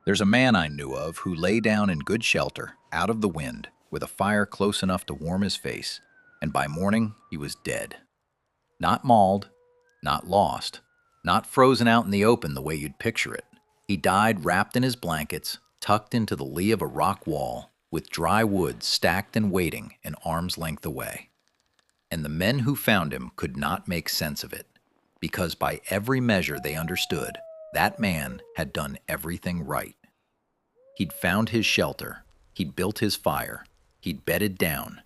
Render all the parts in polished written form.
There's a man I knew of who lay down in good shelter, out of the wind, with a fire close enough to warm his face, and by morning he was dead. Not mauled, not lost, not frozen out in the open the way you'd picture it. He died wrapped in his blankets, tucked into the lee of a rock wall, with dry wood stacked and waiting an arm's length away. And the men who found him could not make sense of it, because by every measure they understood, that man had done everything right. He'd found his shelter, he'd built his fire, he'd bedded down,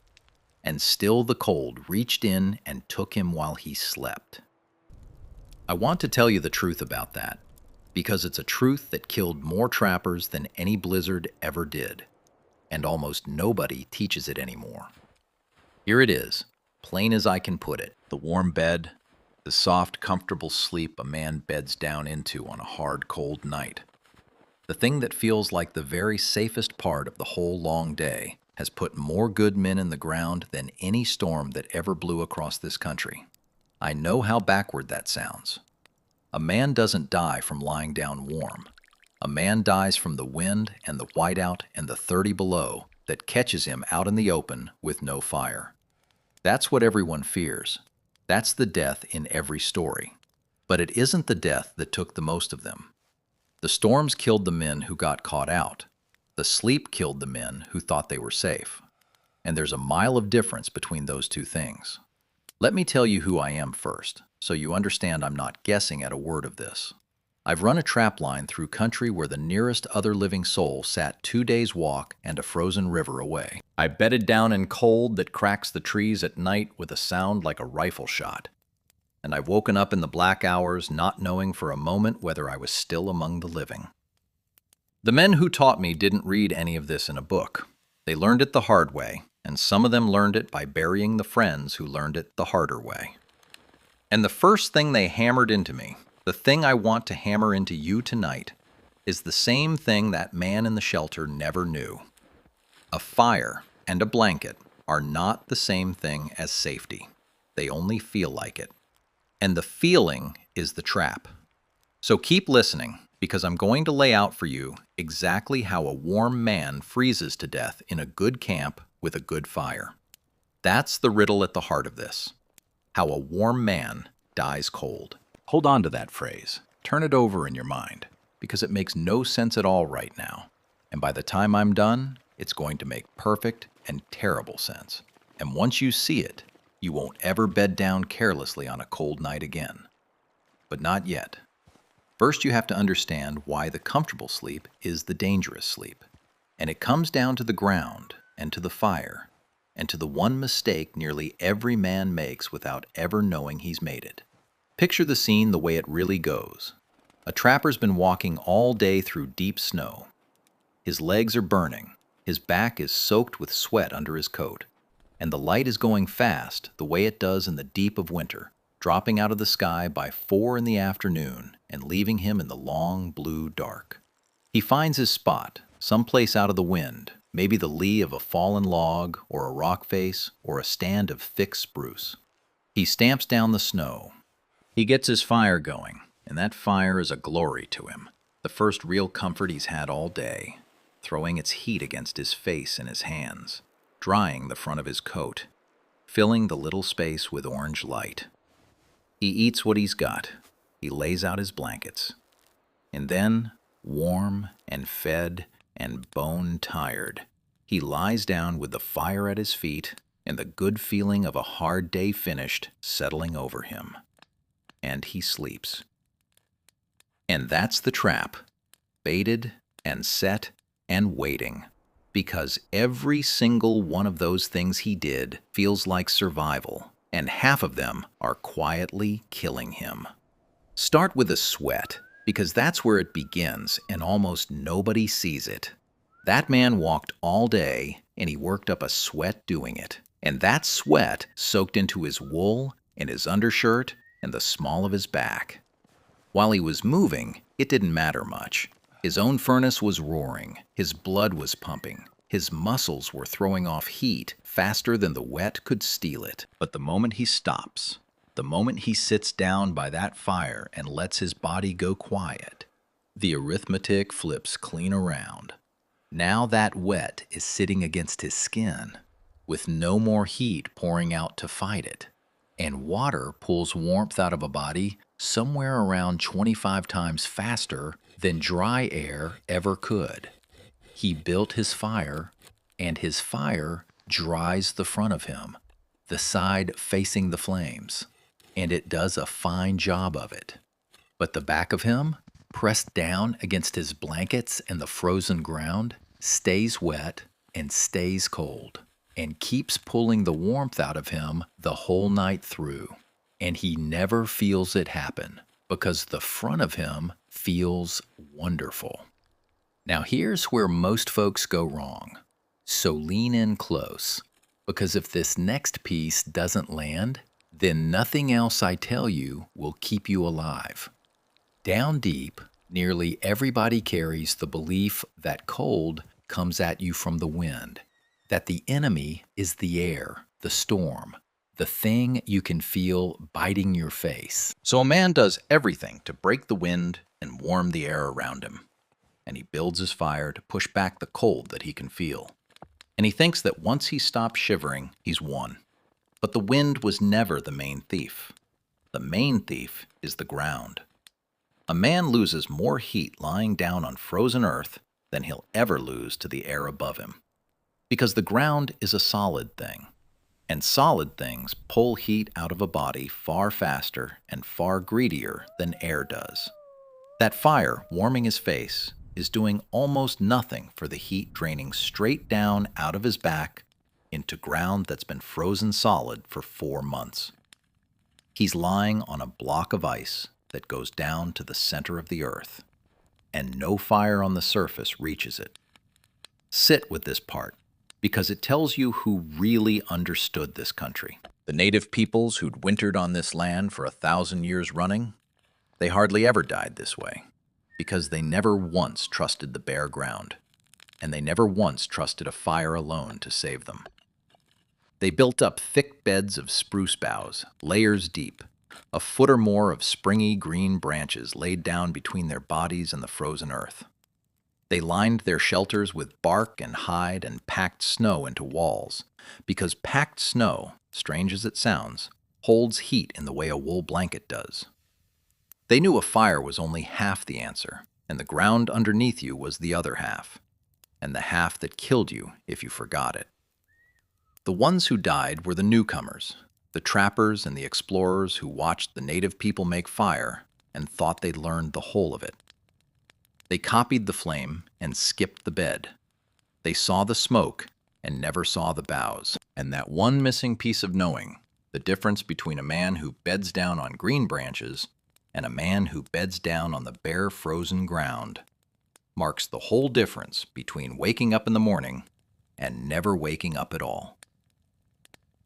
and still the cold reached in and took him while he slept. I want to tell you the truth about that, because it's a truth that killed more trappers than any blizzard ever did, and almost nobody teaches it anymore. Here it is, plain as I can put it: the warm bed, the soft, comfortable sleep a man beds down into on a hard, cold night. The thing that feels like the very safest part of the whole long day has put more good men in the ground than any storm that ever blew across this country. I know how backward that sounds. A man doesn't die from lying down warm. A man dies from the wind and the whiteout and the 30 below that catches him out in the open with no fire. That's what everyone fears. That's the death in every story. But it isn't the death that took the most of them. The storms killed the men who got caught out. The sleep killed the men who thought they were safe. And there's a mile of difference between those two things. Let me tell you who I am first, so you understand I'm not guessing at a word of this. I've run a trap line through country where the nearest other living soul sat 2 days' walk and a frozen river away. I bedded down in cold that cracks the trees at night with a sound like a rifle shot. And I've woken up in the black hours not knowing for a moment whether I was still among the living. The men who taught me didn't read any of this in a book. They learned it the hard way, and some of them learned it by burying the friends who learned it the harder way. And the first thing they hammered into me, the thing I want to hammer into you tonight, is the same thing that man in the shelter never knew. A fire and a blanket are not the same thing as safety. They only feel like it. And the feeling is the trap. So keep listening, because I'm going to lay out for you exactly how a warm man freezes to death in a good camp with a good fire. That's the riddle at the heart of this. How a warm man dies cold. Hold on to that phrase. Turn it over in your mind, because it makes no sense at all right now. And by the time I'm done, it's going to make perfect and terrible sense. And once you see it, you won't ever bed down carelessly on a cold night again. But not yet. First, you have to understand why the comfortable sleep is the dangerous sleep. And it comes down to the ground and to the fire and to the one mistake nearly every man makes without ever knowing he's made it. Picture the scene the way it really goes. A trapper's been walking all day through deep snow. His legs are burning. His back is soaked with sweat under his coat. And the light is going fast, the way it does in the deep of winter, dropping out of the sky by 4 in the afternoon and leaving him in the long blue dark. He finds his spot, someplace out of the wind, maybe the lee of a fallen log or a rock face or a stand of thick spruce. He stamps down the snow. He gets his fire going, and that fire is a glory to him, the first real comfort he's had all day, throwing its heat against his face and his hands, drying the front of his coat, filling the little space with orange light. He eats what he's got. He lays out his blankets. And then, warm and fed and bone-tired, he lies down with the fire at his feet and the good feeling of a hard day finished settling over him. And he sleeps. And that's the trap, baited and set and waiting. Because every single one of those things he did feels like survival, and half of them are quietly killing him. Start with a sweat, because that's where it begins, and almost nobody sees it. That man walked all day, and he worked up a sweat doing it. And that sweat soaked into his wool and his undershirt and the small of his back. While he was moving, it didn't matter much. His own furnace was roaring, his blood was pumping, his muscles were throwing off heat faster than the wet could steal it. But the moment he stops, the moment he sits down by that fire and lets his body go quiet, The arithmetic flips clean around. Now that wet is sitting against his skin, with no more heat pouring out to fight it. And water pulls warmth out of a body somewhere around 25 times faster than dry air ever could. He built his fire, and his fire dries the front of him, the side facing the flames, and it does a fine job of it. But the back of him, pressed down against his blankets and the frozen ground, stays wet and stays cold, and keeps pulling the warmth out of him the whole night through. And he never feels it happen because the front of him feels wonderful. Now here's where most folks go wrong. So lean in close, because if this next piece doesn't land, then nothing else I tell you will keep you alive. Down deep, nearly everybody carries the belief that cold comes at you from the wind, that the enemy is the air, the storm, the thing you can feel biting your face. So a man does everything to break the wind and warm the air around him. And he builds his fire to push back the cold that he can feel. And he thinks that once he stops shivering, he's won. But the wind was never the main thief. The main thief is the ground. A man loses more heat lying down on frozen earth than he'll ever lose to the air above him. Because the ground is a solid thing. And solid things pull heat out of a body far faster and far greedier than air does. That fire warming his face is doing almost nothing for the heat draining straight down out of his back into ground that's been frozen solid for 4 months. He's lying on a block of ice that goes down to the center of the earth, and no fire on the surface reaches it. Sit with this part, because it tells you who really understood this country. The native peoples who'd wintered on this land for 1,000 years running, they hardly ever died this way, because they never once trusted the bare ground, and they never once trusted a fire alone to save them. They built up thick beds of spruce boughs, layers deep, a foot or more of springy green branches laid down between their bodies and the frozen earth. They lined their shelters with bark and hide and packed snow into walls, because packed snow, strange as it sounds, holds heat in the way a wool blanket does. They knew a fire was only half the answer, and the ground underneath you was the other half, and the half that killed you if you forgot it. The ones who died were the newcomers, the trappers and the explorers who watched the native people make fire and thought they'd learned the whole of it. They copied the flame and skipped the bed. They saw the smoke and never saw the boughs. And that one missing piece of knowing, the difference between a man who beds down on green branches and a man who beds down on the bare frozen ground, marks the whole difference between waking up in the morning and never waking up at all.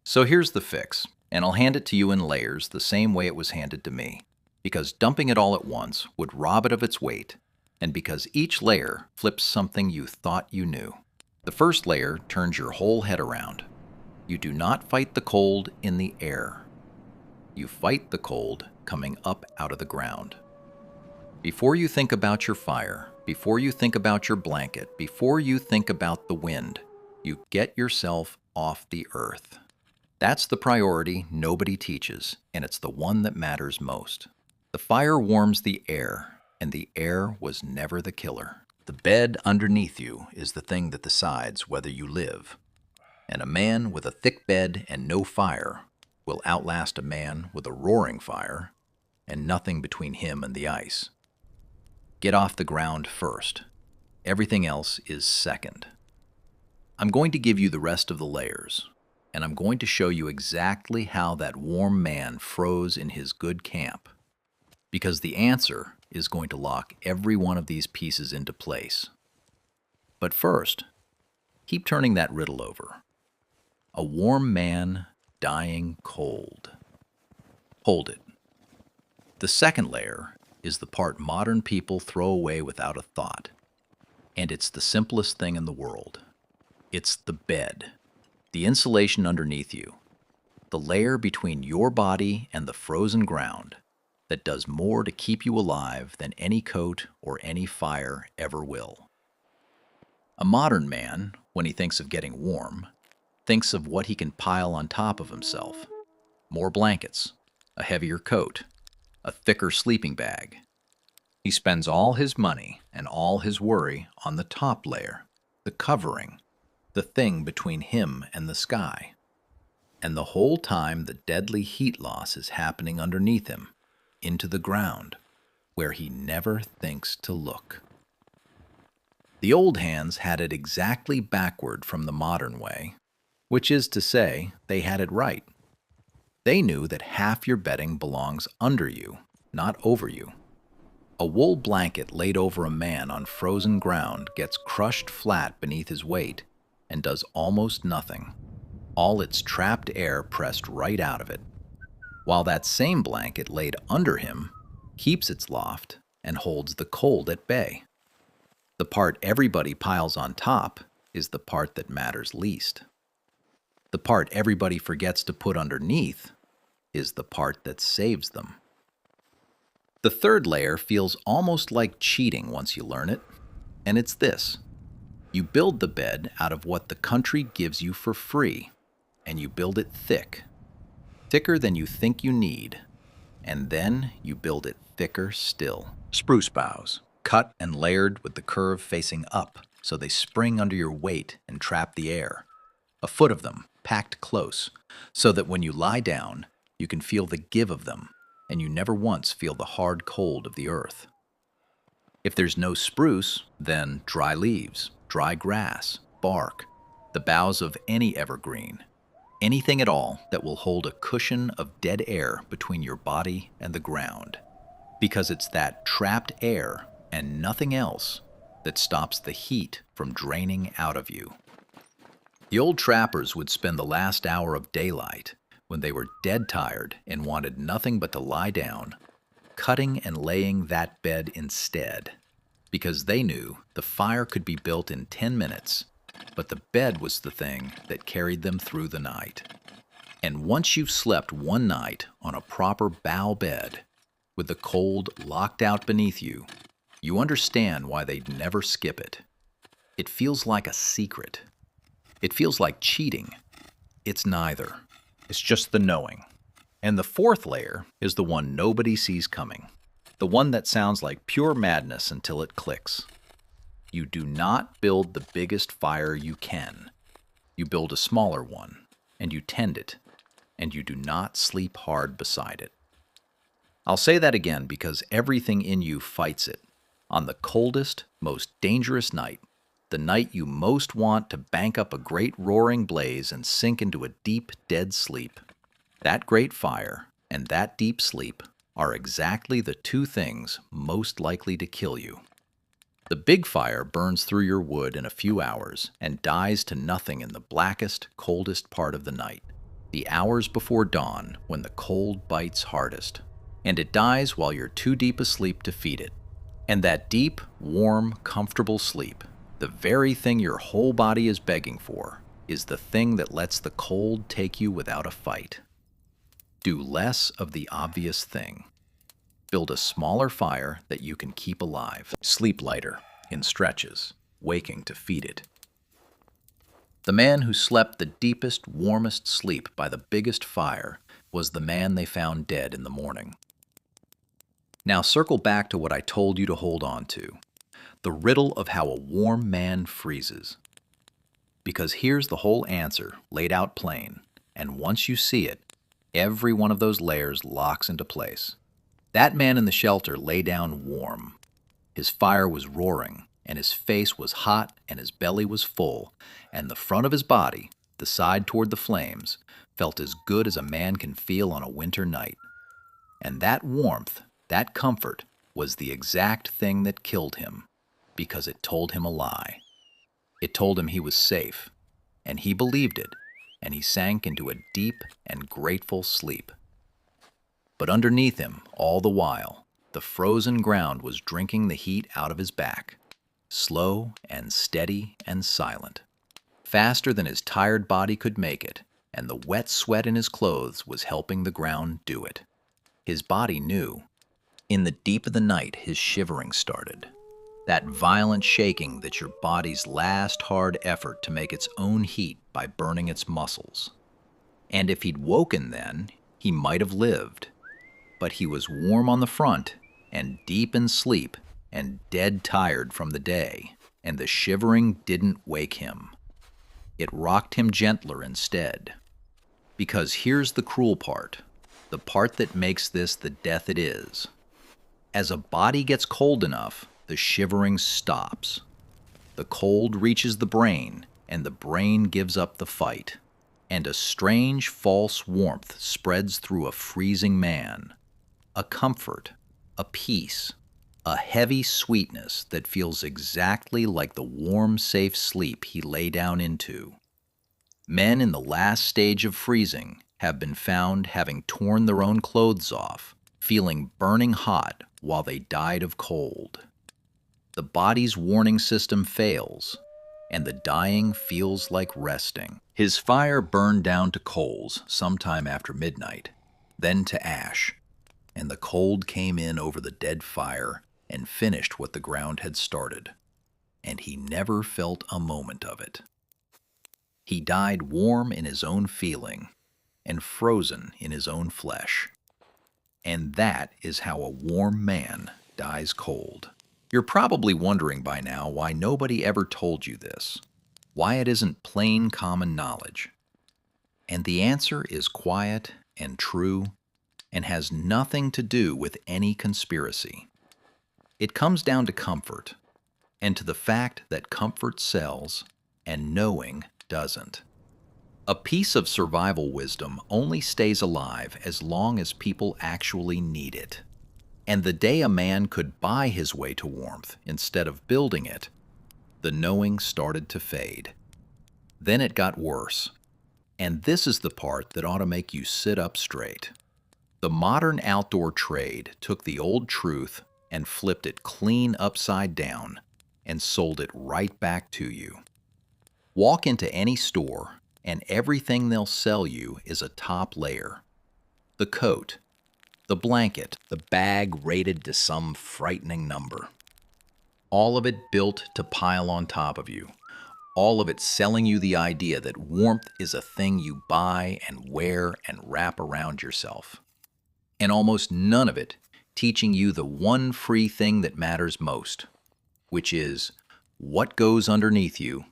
So here's the fix, and I'll hand it to you in layers the same way it was handed to me, because dumping it all at once would rob it of its weight, and because each layer flips something you thought you knew. The first layer turns your whole head around. You do not fight the cold in the air. You fight the cold coming up out of the ground. Before you think about your fire, before you think about your blanket, before you think about the wind, you get yourself off the earth. That's the priority nobody teaches, and it's the one that matters most. The fire warms the air, and the air was never the killer. The bed underneath you is the thing that decides whether you live. And a man with a thick bed and no fire will outlast a man with a roaring fire and nothing between him and the ice. Get off the ground first. Everything else is second. I'm going to give you the rest of the layers, and I'm going to show you exactly how that warm man froze in his good camp, because the answer is going to lock every one of these pieces into place. But first, keep turning that riddle over. A warm man dying cold. Hold it. The second layer is the part modern people throw away without a thought, and it's the simplest thing in the world. It's the bed. The insulation underneath you, the layer between your body and the frozen ground, that does more to keep you alive than any coat or any fire ever will. A modern man, when he thinks of getting warm, thinks of what he can pile on top of himself. More blankets, a heavier coat, a thicker sleeping bag. He spends all his money and all his worry on the top layer, the covering, the thing between him and the sky. And the whole time the deadly heat loss is happening underneath him, into the ground, where he never thinks to look. The old hands had it exactly backward from the modern way, which is to say, they had it right. They knew that half your bedding belongs under you, not over you. A wool blanket laid over a man on frozen ground gets crushed flat beneath his weight and does almost nothing, all its trapped air pressed right out of it, while that same blanket laid under him keeps its loft and holds the cold at bay. The part everybody piles on top is the part that matters least. The part everybody forgets to put underneath is the part that saves them. The third layer feels almost like cheating once you learn it, and it's this. You build the bed out of what the country gives you for free, and you build it thick, thicker than you think you need, and then you build it thicker still. Spruce boughs, cut and layered with the curve facing up so they spring under your weight and trap the air. A foot of them, packed close, so that when you lie down, you can feel the give of them, and you never once feel the hard cold of the earth. If there's no spruce, then dry leaves, dry grass, bark, the boughs of any evergreen, anything at all that will hold a cushion of dead air between your body and the ground, because it's that trapped air and nothing else that stops the heat from draining out of you. The old trappers would spend the last hour of daylight, when they were dead tired and wanted nothing but to lie down, cutting and laying that bed instead, because they knew the fire could be built in 10 minutes, but the bed was the thing that carried them through the night. And once you've slept one night on a proper bough bed, with the cold locked out beneath you, you understand why they'd never skip it. It feels like a secret. It feels like cheating. It's neither. It's just the knowing. And the fourth layer is the one nobody sees coming, the one that sounds like pure madness until it clicks. You do not build the biggest fire you can. You build a smaller one, and you tend it, and you do not sleep hard beside it. I'll say that again because everything in you fights it. On the coldest, most dangerous night, the night you most want to bank up a great roaring blaze and sink into a deep, dead sleep, that great fire and that deep sleep are exactly the two things most likely to kill you. The big fire burns through your wood in a few hours and dies to nothing in the blackest, coldest part of the night, the hours before dawn when the cold bites hardest. And it dies while you're too deep asleep to feed it. And that deep, warm, comfortable sleep, the very thing your whole body is begging for, is the thing that lets the cold take you without a fight. Do less of the obvious thing. Build a smaller fire that you can keep alive. Sleep lighter, in stretches, waking to feed it. The man who slept the deepest, warmest sleep by the biggest fire was the man they found dead in the morning. Now circle back to what I told you to hold on to, the riddle of how a warm man freezes. Because here's the whole answer laid out plain, and once you see it, every one of those layers locks into place. That man in the shelter lay down warm. His fire was roaring, and his face was hot, and his belly was full, and the front of his body, the side toward the flames, felt as good as a man can feel on a winter night. And that warmth, that comfort, was the exact thing that killed him, because it told him a lie. It told him he was safe, and he believed it, and he sank into a deep and grateful sleep. But underneath him, all the while, the frozen ground was drinking the heat out of his back, slow and steady and silent, faster than his tired body could make it, and the wet sweat in his clothes was helping the ground do it. His body knew, In the deep of the night, his shivering started. That violent shaking that's your body's last hard effort to make its own heat by burning its muscles. And if he'd woken then, he might have lived. But he was warm on the front and deep in sleep and dead tired from the day, and the shivering didn't wake him. It rocked him gentler instead. Because here's the cruel part, the part that makes this the death it is. As a body gets cold enough, the shivering stops. The cold reaches the brain, and the brain gives up the fight. And a strange, false warmth spreads through a freezing man. A comfort, a peace, a heavy sweetness that feels exactly like the warm, safe sleep he lay down into. Men in the last stage of freezing have been found having torn their own clothes off, feeling burning hot while they died of cold. The body's warning system fails, and the dying feels like resting. His fire burned down to coals sometime after midnight, then to ash, and the cold came in over the dead fire and finished what the ground had started, and he never felt a moment of it. He died warm in his own feeling and frozen in his own flesh. And that is how a warm man dies cold. You're probably wondering by now why nobody ever told you this, why it isn't plain common knowledge. And the answer is quiet and true and has nothing to do with any conspiracy. It comes down to comfort, and to the fact that comfort sells and knowing doesn't. A piece of survival wisdom only stays alive as long as people actually need it. And the day a man could buy his way to warmth instead of building it, the knowing started to fade. Then it got worse. And this is the part that ought to make you sit up straight. The modern outdoor trade took the old truth and flipped it clean upside down and sold it right back to you. Walk into any store, and everything they'll sell you is a top layer. The coat, the blanket, the bag rated to some frightening number. All of it built to pile on top of you. All of it selling you the idea that warmth is a thing you buy and wear and wrap around yourself. And almost none of it teaching you the one free thing that matters most, which is what goes underneath you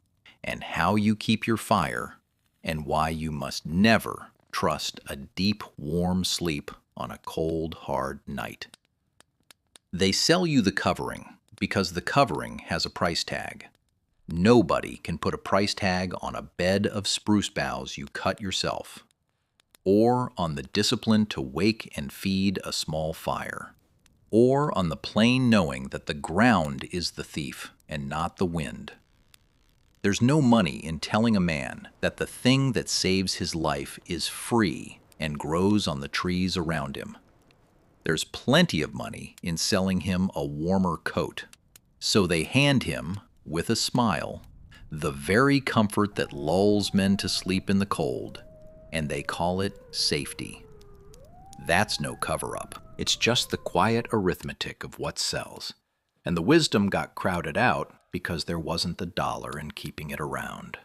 and how you keep your fire, and why you must never trust a deep, warm sleep on a cold, hard night. They sell you the covering because the covering has a price tag. Nobody can put a price tag on a bed of spruce boughs you cut yourself, or on the discipline to wake and feed a small fire, or on the plain knowing that the ground is the thief and not the wind. There's no money in telling a man that the thing that saves his life is free and grows on the trees around him. There's plenty of money in selling him a warmer coat. So they hand him, with a smile, the very comfort that lulls men to sleep in the cold, and they call it safety. That's no cover-up. It's just the quiet arithmetic of what sells. And the wisdom got crowded out because there wasn't the dollar in keeping it around.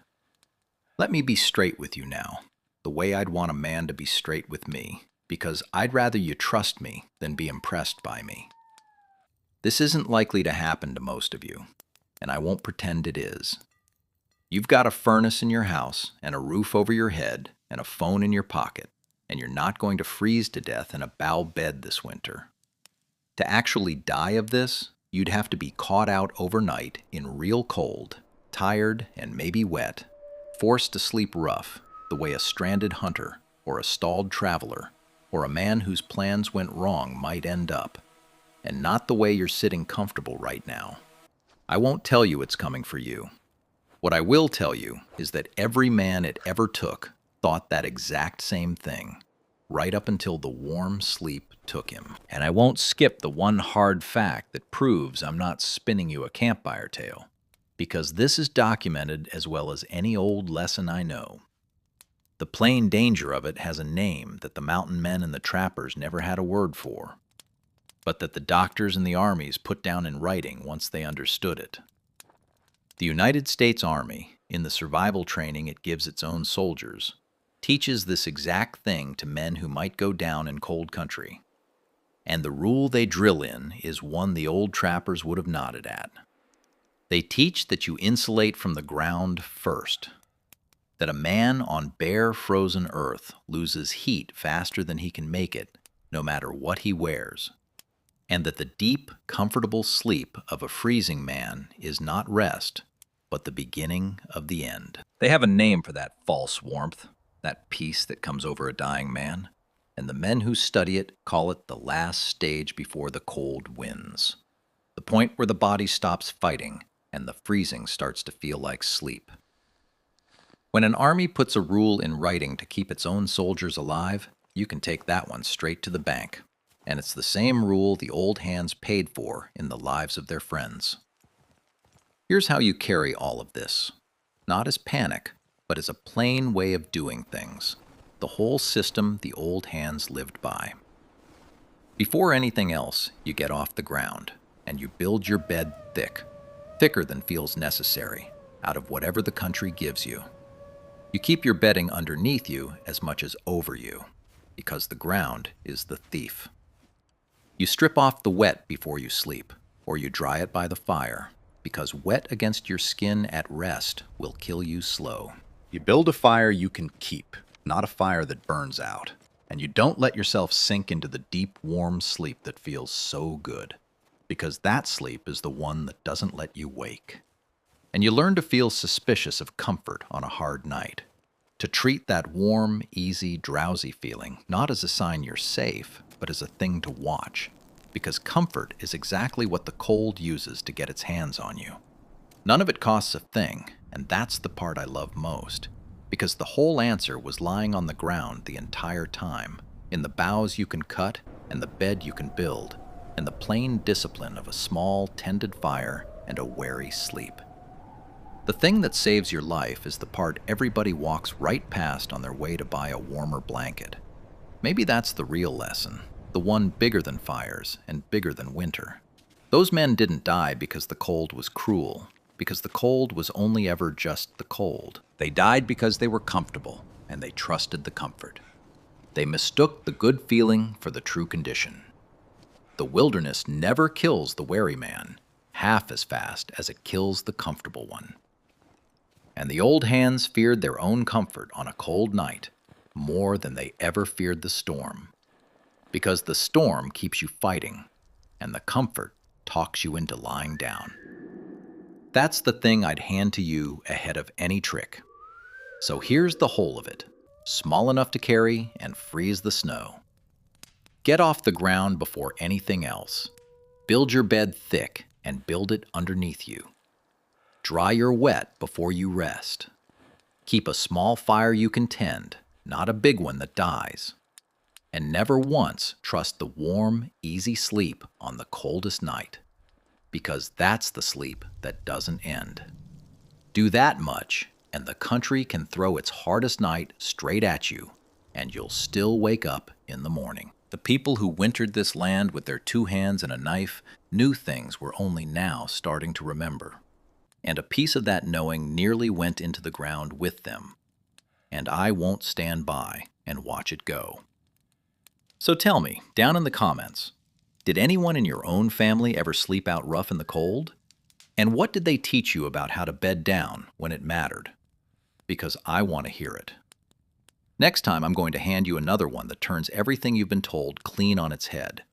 Let me be straight with you now, the way I'd want a man to be straight with me, because I'd rather you trust me than be impressed by me. This isn't likely to happen to most of you, and I won't pretend it is. You've got a furnace in your house and a roof over your head and a phone in your pocket, and you're not going to freeze to death in a bough bed this winter. To actually die of this, you'd have to be caught out overnight in real cold, tired and maybe wet, forced to sleep rough, the way a stranded hunter or a stalled traveler or a man whose plans went wrong might end up, and not the way you're sitting comfortable right now. I won't tell you it's coming for you. What I will tell you is that every man it ever took thought that exact same thing, right up until the warm sleep took him. And I won't skip the one hard fact that proves I'm not spinning you a campfire tale, because this is documented as well as any old lesson I know. The plain danger of it has a name that the mountain men and the trappers never had a word for. but that the doctors and the armies put down in writing once they understood it. The United States Army, in the survival training it gives its own soldiers, teaches this exact thing to men who might go down in cold country. And the rule they drill in is one the old trappers would have nodded at. They teach that you insulate from the ground first, that a man on bare, frozen earth loses heat faster than he can make it, no matter what he wears, and that the deep, comfortable sleep of a freezing man is not rest, but the beginning of the end. They have a name for that false warmth, that peace that comes over a dying man, and the men who study it call it the last stage before the cold wins, the point where the body stops fighting and the freezing starts to feel like sleep. When an army puts a rule in writing to keep its own soldiers alive, you can take that one straight to the bank. And it's the same rule the old hands paid for in the lives of their friends. Here's how you carry all of this. Not as panic, but as a plain way of doing things. The whole system the old hands lived by. Before anything else, you get off the ground, and you build your bed thicker than feels necessary, out of whatever the country gives you. You keep your bedding underneath you as much as over you, because the ground is the thief. You strip off the wet before you sleep, or you dry it by the fire, because wet against your skin at rest will kill you slow. You build a fire you can keep, not a fire that burns out, and you don't let yourself sink into the deep, warm sleep that feels so good, because that sleep is the one that doesn't let you wake. And you learn to feel suspicious of comfort on a hard night, to treat that warm, easy, drowsy feeling not as a sign you're safe, but as a thing to watch, because comfort is exactly what the cold uses to get its hands on you. None of it costs a thing, and that's the part I love most, because the whole answer was lying on the ground the entire time, in the boughs you can cut and the bed you can build, and the plain discipline of a small, tended fire and a wary sleep. The thing that saves your life is the part everybody walks right past on their way to buy a warmer blanket. Maybe that's the real lesson, the one bigger than fires and bigger than winter. Those men didn't die because the cold was cruel, because the cold was only ever just the cold. They died because they were comfortable, and they trusted the comfort. They mistook the good feeling for the true condition. The wilderness never kills the wary man half as fast as it kills the comfortable one. And the old hands feared their own comfort on a cold night more than they ever feared the storm, because the storm keeps you fighting, and the comfort talks you into lying down. That's the thing I'd hand to you ahead of any trick. So here's the whole of it, small enough to carry and freeze the snow. Get off the ground before anything else. Build your bed thick and build it underneath you. Dry your wet before you rest. Keep a small fire you can tend, not a big one that dies. And never once trust the warm, easy sleep on the coldest night, because that's the sleep that doesn't end. Do that much, and the country can throw its hardest night straight at you, and you'll still wake up in the morning. The people who wintered this land with their 2 hands and a knife knew things we're only now starting to remember. And a piece of that knowing nearly went into the ground with them. And I won't stand by and watch it go. So tell me, down in the comments, did anyone in your own family ever sleep out rough in the cold? And what did they teach you about how to bed down when it mattered? Because I want to hear it. Next time, I'm going to hand you another one that turns everything you've been told clean on its head.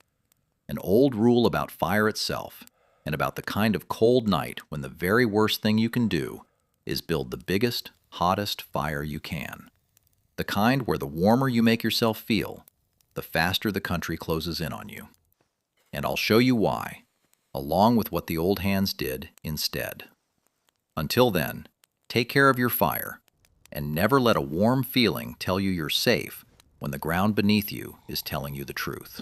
An old rule about fire itself, and about the kind of cold night when the very worst thing you can do is build the biggest, hottest fire you can. The kind where the warmer you make yourself feel, the faster the country closes in on you. And I'll show you why, along with what the old hands did instead. Until then, take care of your fire, and never let a warm feeling tell you you're safe when the ground beneath you is telling you the truth.